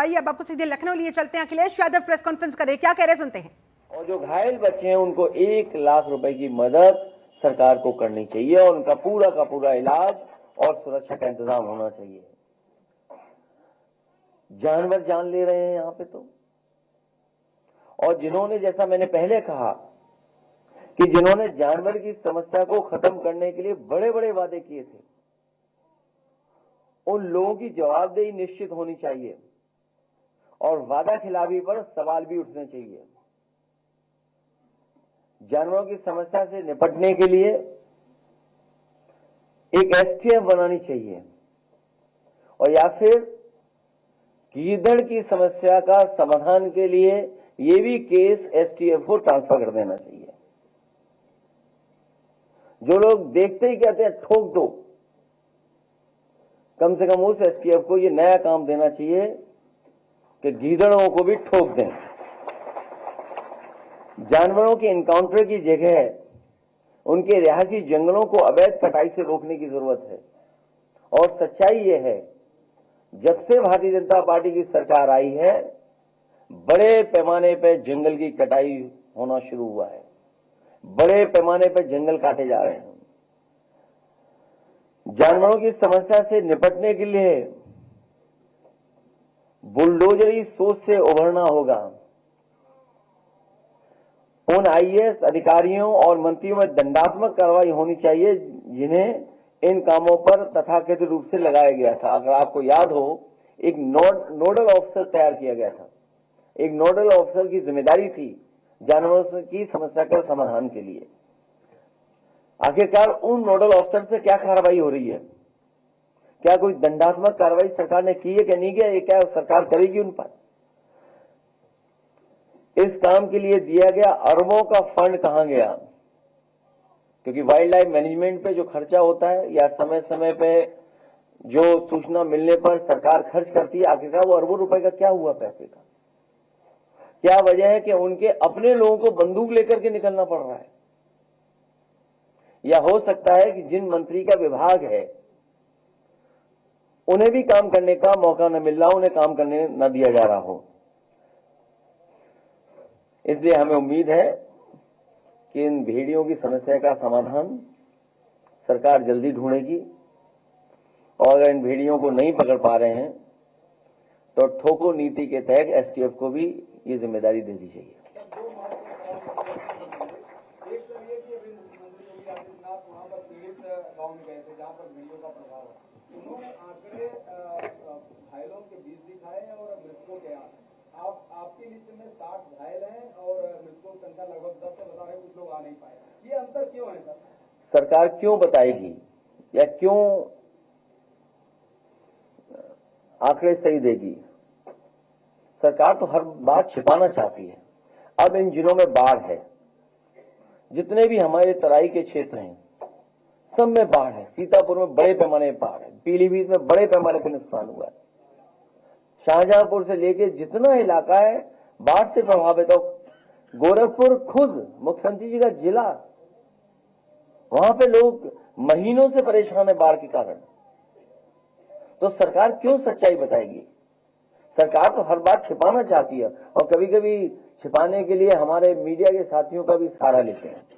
आइए अब आपको सीधे लखनऊ लिए चलते हैं। अखिलेश यादव प्रेस कॉन्फ्रेंस करे, क्या कह रहे सुनते हैं। और जो घायल बच्चे हैं उनको 1 लाख रुपए की मदद सरकार को करनी चाहिए और उनका पूरा का पूरा इलाज और सुरक्षा का इंतजाम होना चाहिए। जानवर जान ले रहे हैं यहां पे तो, और जिन्होंने, जैसा मैंने पहले कहा कि जिन्होंने जानवर की समस्या को खत्म करने के लिए बड़े बड़े वादे किए थे, उन लोगों की जवाबदेही निश्चित होनी चाहिए और वादा खिलाफी पर सवाल भी उठने चाहिए। जानवरों की समस्या से निपटने के लिए एक एसटीएफ बनानी चाहिए और या फिर गीदड़ की समस्या का समाधान के लिए ये भी केस एसटीएफ को ट्रांसफर कर देना चाहिए। जो लोग देखते ही कहते हैं ठोक दो, कम से कम उस एसटीएफ को ये नया काम देना चाहिए कि गीदड़ों को भी ठोक दें। जानवरों के एनकाउंटर की जगह उनके रिहायशी जंगलों को अवैध कटाई से रोकने की जरूरत है। और सच्चाई यह है, जब से भारतीय जनता पार्टी की सरकार आई है, बड़े पैमाने पर जंगल की कटाई होना शुरू हुआ है, बड़े पैमाने पर जंगल काटे जा रहे हैं। जानवरों की समस्या से निपटने के लिए बुलडोजरी सोच से उभरना होगा। उन आईएएस अधिकारियों और मंत्रियों में दंडात्मक कार्रवाई होनी चाहिए जिन्हें इन कामों पर तथाकथित रूप से लगाया गया था। अगर आपको याद हो, एक नोडल ऑफिसर तैयार किया गया था। एक नोडल ऑफिसर की जिम्मेदारी थी जानवरों की समस्या का समाधान के लिए। आखिरकार उन नोडल ऑफिसर पे क्या कार्रवाई हो रही है? क्या कोई दंडात्मक कार्रवाई सरकार ने की है कि नहीं किया? ये क्या सरकार करेगी उन पर? इस काम के लिए दिया गया अरबों का फंड कहां गया? क्योंकि वाइल्ड लाइफ मैनेजमेंट पे जो खर्चा होता है या समय समय पे जो सूचना मिलने पर सरकार खर्च करती है, आखिरकार वो अरबों रुपए का क्या हुआ पैसे का? क्या वजह है कि उनके अपने लोगों को बंदूक लेकर के निकलना पड़ रहा है? या हो सकता है कि जिन मंत्री का विभाग है उन्हें भी काम करने का मौका न मिल रहा, उन्हें काम करने न दिया जा रहा हो। इसलिए हमें उम्मीद है कि इन भेड़ियों की समस्या का समाधान सरकार जल्दी ढूंढेगी और अगर इन भेड़ियों को नहीं पकड़ पा रहे हैं तो ठोको नीति के तहत एसटीएफ को भी ये जिम्मेदारी दे दी जाएगी। उन्होंने आंकड़े घायलों के 20 दिखाए और मृतकों के 8। आपकी लिस्ट में 60 घायल हैं और मृतकों की संख्या लगभग 10 से बता रहे, कुछ लोग आ नहीं पाए। ये अंतर क्यों है सर? सरकार क्यों बताएगी या क्यों आंकड़े सही देगी? सरकार तो हर बात छिपाना चाहती है। अब इन जिलों में बाढ़ है, जितने भी हमारे तराई के क्षेत्र हैं सब में बाढ़ है। सीतापुर में बड़े पैमाने पर बाढ़ है, पीलीभीत में बड़े पैमाने पर नुकसान हुआ है। शाहजहांपुर से लेके जितना इलाका है बाढ़ से प्रभावित हो, गोरखपुर खुद मुख्यमंत्री जी का जिला, वहां पे लोग महीनों से परेशान है बाढ़ के कारण। तो सरकार क्यों सच्चाई बताएगी? सरकार तो हर बात छिपाना चाहती है और कभी कभी छिपाने के लिए हमारे मीडिया के साथियों का भी सहारा लेते हैं।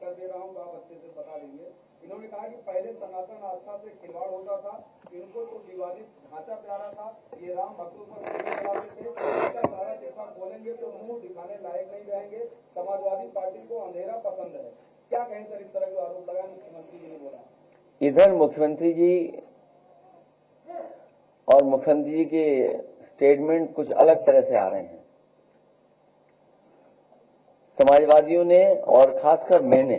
कर दे रहा हूं, आप अच्छे से बता देंगे। इन्होंने कहा कि पहले सनातन आस्था से खिलवाड़ होता था, इनको तो विवादित ढांचा प्यारा था, ये राम भक्तों पर थे, सारा चिट्ठा खोलेंगे तो मुंह दिखाने लायक नहीं रहेंगे। समाजवादी पार्टी को अंधेरा पसंद है। क्या कहें सर, इस तरह के आरोप लगाए मुख्यमंत्री जी ने बोला? इधर मुख्यमंत्री जी और मुख्यमंत्री जी के स्टेटमेंट कुछ अलग तरह से आ रहे हैं। समाजवादियों ने और खासकर मैंने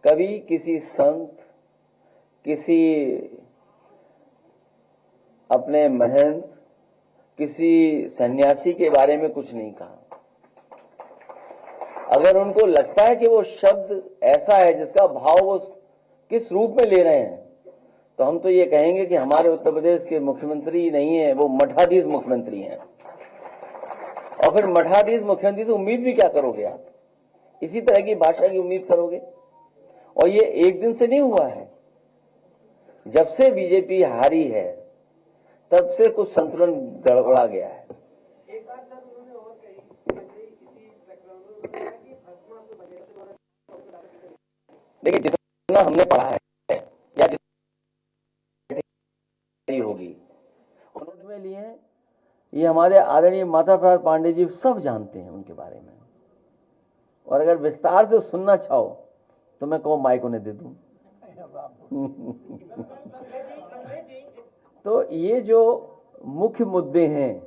कभी किसी संत, किसी अपने महंत, किसी सन्यासी के बारे में कुछ नहीं कहा। अगर उनको लगता है कि वो शब्द ऐसा है जिसका भाव वो किस रूप में ले रहे हैं, तो हम तो ये कहेंगे कि हमारे उत्तर प्रदेश के मुख्यमंत्री नहीं है, वो मठाधीश मुख्यमंत्री हैं। और फिर मठाधीश मुख्यमंत्री से उम्मीद भी क्या करोगे आप? इसी तरह की भाषा की उम्मीद करोगे? और ये एक दिन से नहीं हुआ है, जब से बीजेपी हारी है तब से कुछ संतुलन गड़बड़ा गया है। एक बात सर उन्होंने और कही इसी प्रकरण में उन्होंने कहा कि भस्मा से बने देखिए, जितना हमने पढ़ा है या जितनी होगी उन्होंने लिए हैं, ये हमारे आदरणीय माता प्रसाद पांडे जी सब जानते हैं उनके बारे में। और अगर विस्तार से सुनना चाहो तो मैं कहूँ माइक उन्हें दे दूं। तो ये जो मुख्य मुद्दे हैं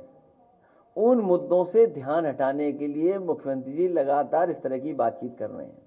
उन मुद्दों से ध्यान हटाने के लिए मुख्यमंत्री जी लगातार इस तरह की बातचीत कर रहे हैं।